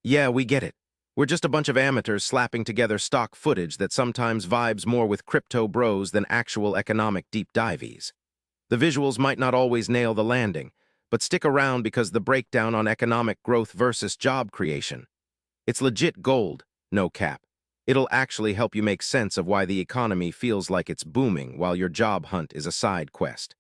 Yeah, we get it. We're just a bunch of amateurs slapping together stock footage that sometimes vibes more with crypto bros than actual economic deep dives. The visuals might not always nail the landing, but stick around because the breakdown on economic growth versus job creation. It's legit gold, no cap. It'll actually help you make sense of why the economy feels like it's booming while your job hunt is a side quest.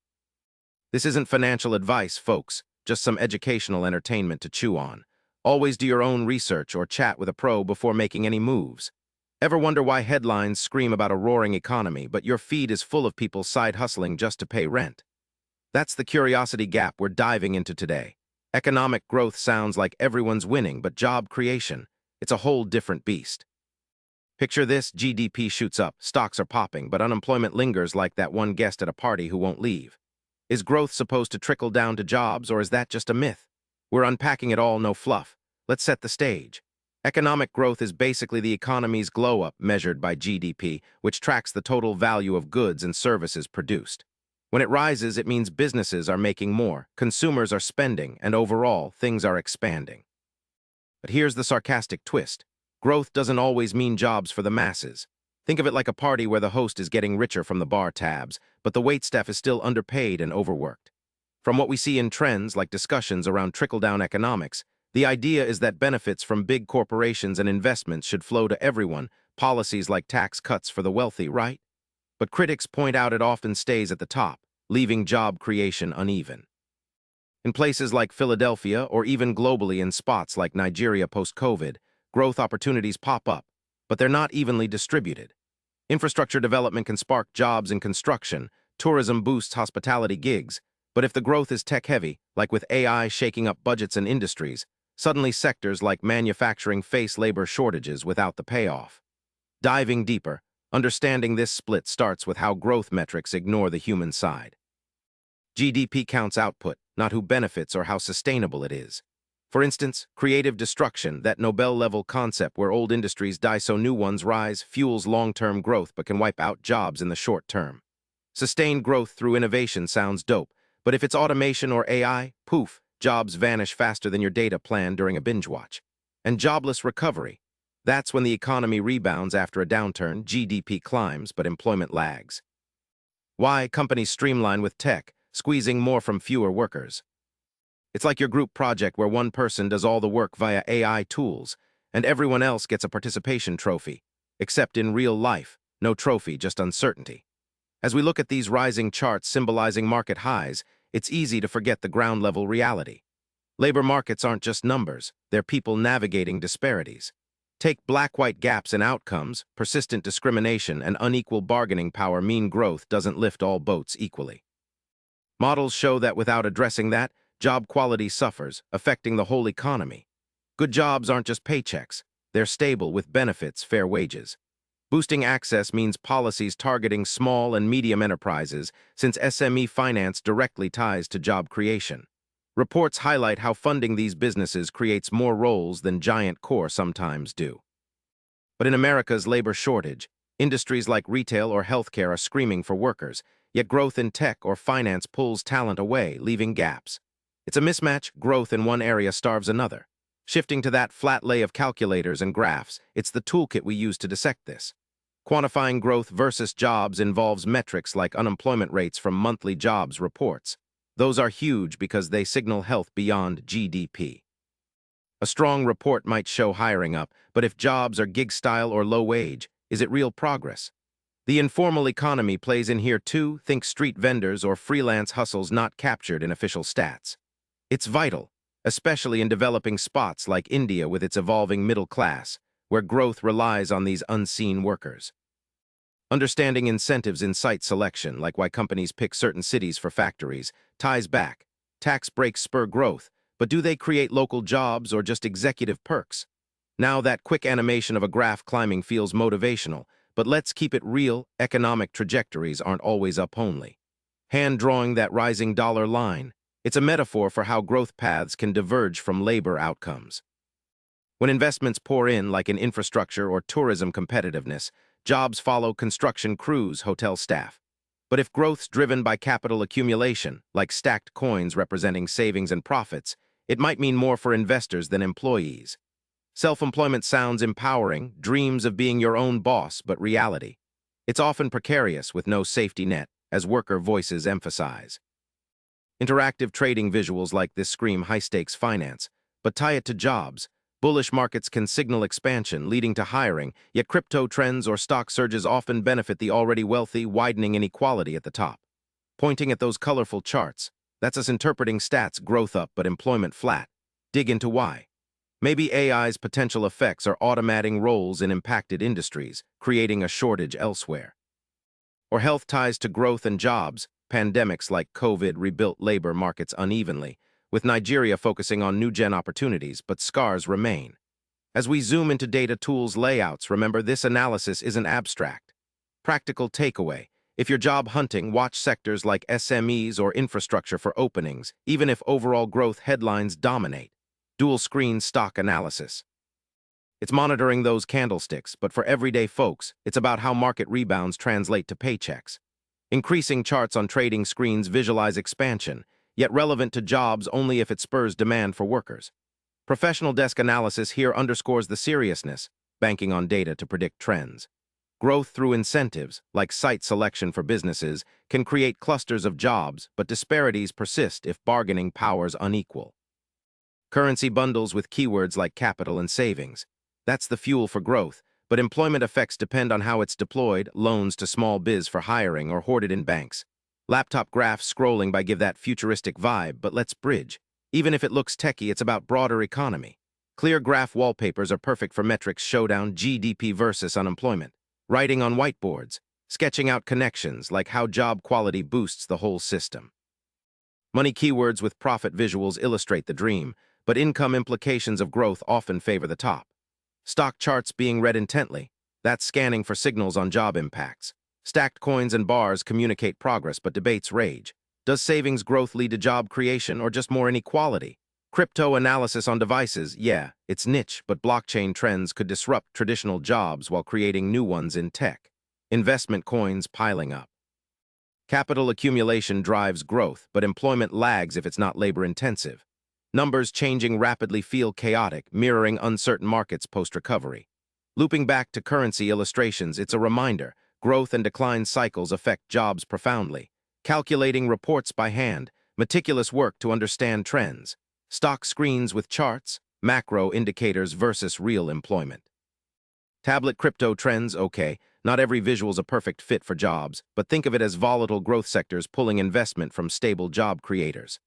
This isn't financial advice, folks, just some educational entertainment to chew on. Always do your own research or chat with a pro before making any moves. Ever wonder why headlines scream about a roaring economy, but your feed is full of people side hustling just to pay rent? That's the curiosity gap we're diving into today. Economic growth sounds like everyone's winning, but job creation, it's a whole different beast. Picture this: GDP shoots up, stocks are popping, but unemployment lingers like that one guest at a party who won't leave. Is growth supposed to trickle down to jobs, or is that just a myth? We're unpacking it all, no fluff. Let's set the stage. Economic growth is basically the economy's glow-up measured by GDP, which tracks the total value of goods and services produced. When it rises, it means businesses are making more, consumers are spending, and overall, things are expanding. But here's the sarcastic twist. Growth doesn't always mean jobs for the masses. Think of it like a party where the host is getting richer from the bar tabs, but the waitstaff is still underpaid and overworked. From what we see in trends like discussions around trickle-down economics, the idea is that benefits from big corporations and investments should flow to everyone, policies like tax cuts for the wealthy, right? But critics point out it often stays at the top, leaving job creation uneven. In places like Philadelphia or even globally in spots like Nigeria post-COVID, growth opportunities pop up, but they're not evenly distributed. Infrastructure development can spark jobs in construction, tourism boosts hospitality gigs, but if the growth is tech-heavy, like with AI shaking up budgets and industries, suddenly sectors like manufacturing face labor shortages without the payoff. Diving deeper, understanding this split starts with how growth metrics ignore the human side. GDP counts output, not who benefits or how sustainable it is. For instance, creative destruction, that Nobel-level concept where old industries die so new ones rise, fuels long-term growth but can wipe out jobs in the short term. Sustained growth through innovation sounds dope, but if it's automation or AI, poof, jobs vanish faster than your data plan during a binge watch. And jobless recovery. That's when the economy rebounds after a downturn, GDP climbs, but employment lags. Why companies streamline with tech, squeezing more from fewer workers. It's like your group project where one person does all the work via AI tools, and everyone else gets a participation trophy. Except in real life, no trophy, just uncertainty. As we look at these rising charts symbolizing market highs, it's easy to forget the ground-level reality. Labor markets aren't just numbers, they're people navigating disparities. Take black-white gaps in outcomes, persistent discrimination, and unequal bargaining power mean growth doesn't lift all boats equally. Models show that without addressing that, job quality suffers, affecting the whole economy. Good jobs aren't just paychecks, they're stable with benefits, fair wages. Boosting access means policies targeting small and medium enterprises, since SME finance directly ties to job creation. Reports highlight how funding these businesses creates more roles than giant core sometimes do. But in America's labor shortage, industries like retail or healthcare are screaming for workers, yet growth in tech or finance pulls talent away, leaving gaps. It's a mismatch. Growth in one area starves another. Shifting to that flat lay of calculators and graphs, it's the toolkit we use to dissect this. Quantifying growth versus jobs involves metrics like unemployment rates from monthly jobs reports. Those are huge because they signal health beyond GDP. A strong report might show hiring up, but if jobs are gig-style or low-wage, is it real progress? The informal economy plays in here too. Think street vendors or freelance hustles not captured in official stats. It's vital, especially in developing spots like India with its evolving middle class, where growth relies on these unseen workers. Understanding incentives in site selection, like why companies pick certain cities for factories, ties back. Tax breaks spur growth, but do they create local jobs or just executive perks? Now that quick animation of a graph climbing feels motivational, but let's keep it real. Economic trajectories aren't always up only. Hand-drawing that rising dollar line, it's a metaphor for how growth paths can diverge from labor outcomes. When investments pour in, like in infrastructure or tourism competitiveness, jobs follow construction crews, hotel staff. But if growth's driven by capital accumulation, like stacked coins representing savings and profits, it might mean more for investors than employees. Self-employment sounds empowering, dreams of being your own boss, but reality. It's often precarious with no safety net, as worker voices emphasize. Interactive trading visuals like this scream high-stakes finance, but tie it to jobs. Bullish markets can signal expansion, leading to hiring, yet crypto trends or stock surges often benefit the already wealthy, widening inequality at the top. Pointing at those colorful charts, that's us interpreting stats growth up but employment flat. Dig into why. Maybe AI's potential effects are automating roles in impacted industries, creating a shortage elsewhere. Or health ties to growth and jobs. Pandemics like COVID rebuilt labor markets unevenly, with Nigeria focusing on new-gen opportunities, but scars remain. As we zoom into data tools layouts, remember this analysis isn't abstract. Practical takeaway. If you're job hunting, watch sectors like SMEs or infrastructure for openings, even if overall growth headlines dominate. Dual-screen stock analysis. It's monitoring those candlesticks, but for everyday folks, it's about how market rebounds translate to paychecks. Increasing charts on trading screens visualize expansion, yet relevant to jobs only if it spurs demand for workers. Professional desk analysis here underscores the seriousness, banking on data to predict trends. Growth through incentives, like site selection for businesses, can create clusters of jobs, but disparities persist if bargaining power's unequal. Currency bundles with keywords like capital and savings. That's the fuel for growth, but employment effects depend on how it's deployed, loans to small biz for hiring or hoarded in banks. Laptop graphs scrolling by give that futuristic vibe, but let's bridge. Even if it looks techy, it's about broader economy. Clear graph wallpapers are perfect for metrics showdown GDP versus unemployment. Writing on whiteboards, sketching out connections like how job quality boosts the whole system. Money keywords with profit visuals illustrate the dream, but income implications of growth often favor the top. Stock charts being read intently, that's scanning for signals on job impacts. Stacked coins and bars communicate progress, but debates rage. Does savings growth lead to job creation or just more inequality? Crypto analysis on devices, yeah, it's niche, but blockchain trends could disrupt traditional jobs while creating new ones in tech. Investment coins piling up. Capital accumulation drives growth, but employment lags if it's not labor-intensive. Numbers changing rapidly feel chaotic, mirroring uncertain markets post-recovery. Looping back to currency illustrations, it's a reminder, growth and decline cycles affect jobs profoundly. Calculating reports by hand, meticulous work to understand trends. Stock screens with charts, macro indicators versus real employment. Tablet crypto trends, okay, not every visual's a perfect fit for jobs, but think of it as volatile growth sectors pulling investment from stable job creators.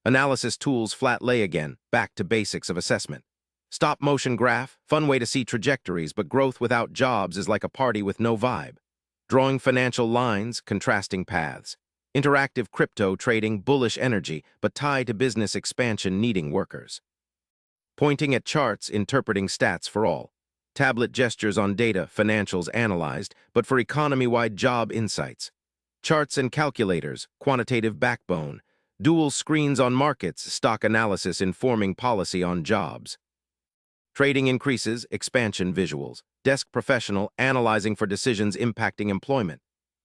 Analysis tools flat lay again, back to basics of assessment. Stop motion graph, fun way to see trajectories, but growth without jobs is like a party with no vibe. Drawing financial lines, contrasting paths. Interactive crypto trading, bullish energy, but tied to business expansion needing workers. Pointing at charts, interpreting stats for all. Tablet gestures on data, financials analyzed, but for economy-wide job insights. Charts and calculators, quantitative backbone. Dual screens on markets, stock analysis informing policy on jobs. Trading increases, expansion visuals. Desk professional, analyzing for decisions impacting employment.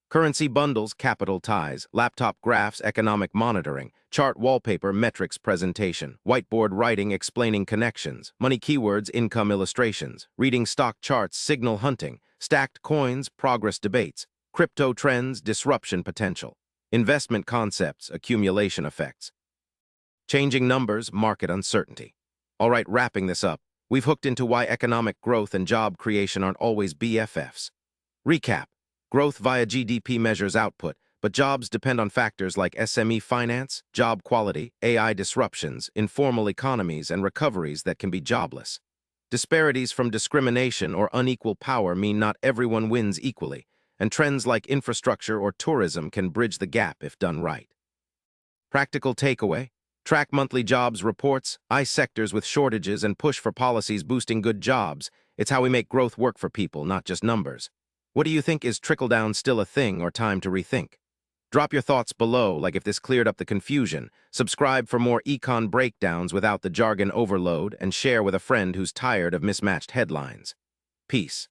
Currency bundles, capital ties. Laptop graphs, economic monitoring. Chart wallpaper, metrics presentation. Whiteboard writing, explaining connections. Money keywords, income illustrations. Reading stock charts, signal hunting. Stacked coins, progress debates. Crypto trends, disruption potential. Investment concepts, accumulation effects. Changing numbers, market uncertainty. All right, wrapping this up, we've hooked into why economic growth and job creation aren't always BFFs. Recap. Growth via GDP measures output, but jobs depend on factors like SME finance, job quality, AI disruptions, informal economies, and recoveries that can be jobless. Disparities from discrimination or unequal power mean not everyone wins equally, and trends like infrastructure or tourism can bridge the gap if done right. Practical takeaway: track monthly jobs reports, eye sectors with shortages, and push for policies boosting good jobs. It's how we make growth work for people, not just numbers. What do you think? Is trickle-down still a thing or time to rethink? Drop your thoughts below, like if this cleared up the confusion. Subscribe for more econ breakdowns without the jargon overload, and share with a friend who's tired of mismatched headlines. Peace.